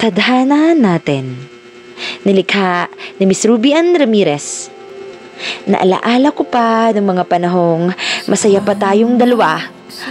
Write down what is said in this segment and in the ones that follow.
Tadhana natin. Nilikha ni Miss Ruby Ann Ramirez. Naalaala ko pa ng mga panahong masaya pa tayong dalawa.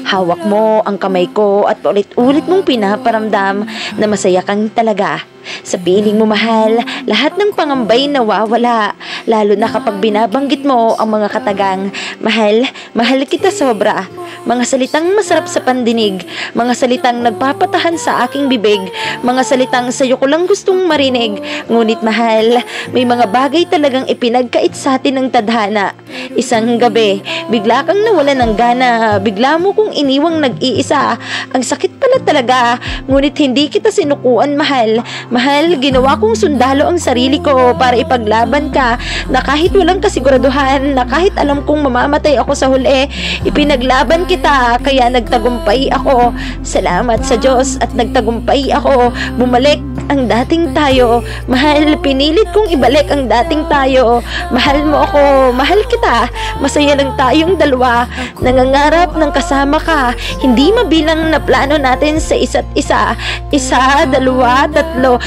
Hawak mo ang kamay ko at ulit-ulit mong pinaparamdam na masaya kang talaga. Sa piling mo, mahal, lahat ng pangambay nawawala. Lalo na kapag binabanggit mo ang mga katagang, mahal, mahal kita sobra. Mga salitang masarap sa pandinig, mga salitang nagpapatahan sa aking bibig, mga salitang sa'yo ko lang gustong marinig. Ngunit mahal, may mga bagay talagang ipinagkait sa atin ng tadhana. Isang gabi, bigla kang nawala ng gana, bigla mo kong iniwang nag-iisa. Ang sakit pala talaga, ngunit hindi kita sinukuan, mahal. Mahal, ginawa kong sundalo ang sarili ko para ipaglaban ka, na kahit walang kasiguraduhan, na kahit alam kong mamamatay ako sa huli, ipinaglaban kita, kaya nagtagumpay ako. Salamat sa Diyos at nagtagumpay ako. Bumalik ang dating tayo. Mahal, pinilit kong ibalik ang dating tayo. Mahal mo ako, mahal kita. Masaya lang tayong dalawa. Nangangarap ng kasama ka. Hindi mabilang na plano natin sa isa't isa. Isa, dalawa, tatlo,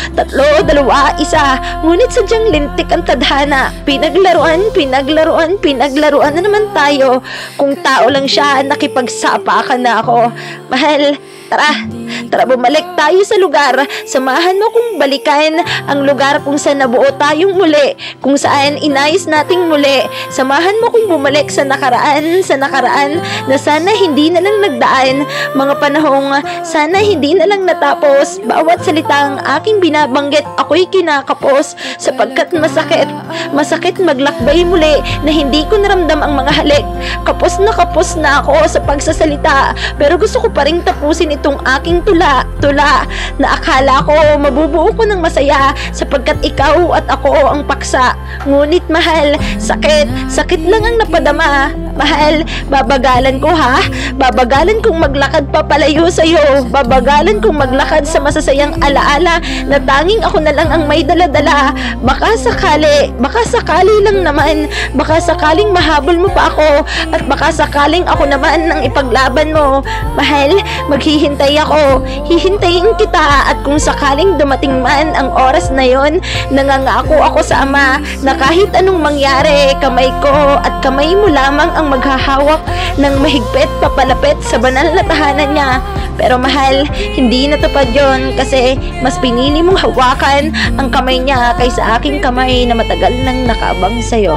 dalawa, isa. Ngunit sadyang lintik ang tadhana. Pinaglaruan na naman tayo. Kung tao lang siya, nakipagsapakan na ako. Mahal, tara bumalik tayo sa lugar. Samahan mo kong balikan ang lugar kung saan nabuo tayong muli, kung saan inayos nating muli. Samahan mo kong bumalik sa nakaraan na sana hindi na lang nagdaan. Mga panahong sana hindi na lang natapos. Bawat salitang aking binabanggit, ako'y kinakapos sapagkat masakit maglakbay muli na hindi ko naramdam ang mga halik. Kapos na ako sa pagsasalita, pero gusto ko pa ring tapusin itong aking tula na akala ko mabubuo ko ng masaya sapagkat ikaw at ako ang paksa. Ngunit mahal, sakit lang ang napadama. Mahal, babagalan ko ha. Babagalan kong maglakad papalayo sa'yo. Babagalan kong maglakad sa masasayang alaala na tanging ako na lang ang may daladala. Baka sakali lang naman. Baka sakaling mahabol mo pa ako. At baka sakaling ako naman ang ipaglaban mo. Mahal, maghihintay ako. Hihintayin kita. At kung sakaling dumating man ang oras na yon, nangangako ako sa Ama na kahit anong mangyari, kamay ko at kamay mo lamang ang maghahawak ng mahigpit papalapit sa banal na tahanan niya. Pero mahal, hindi natupad yon kasi mas pinili mong hawakan ang kamay niya kaysa aking kamay na matagal nang nakaabang sa'yo.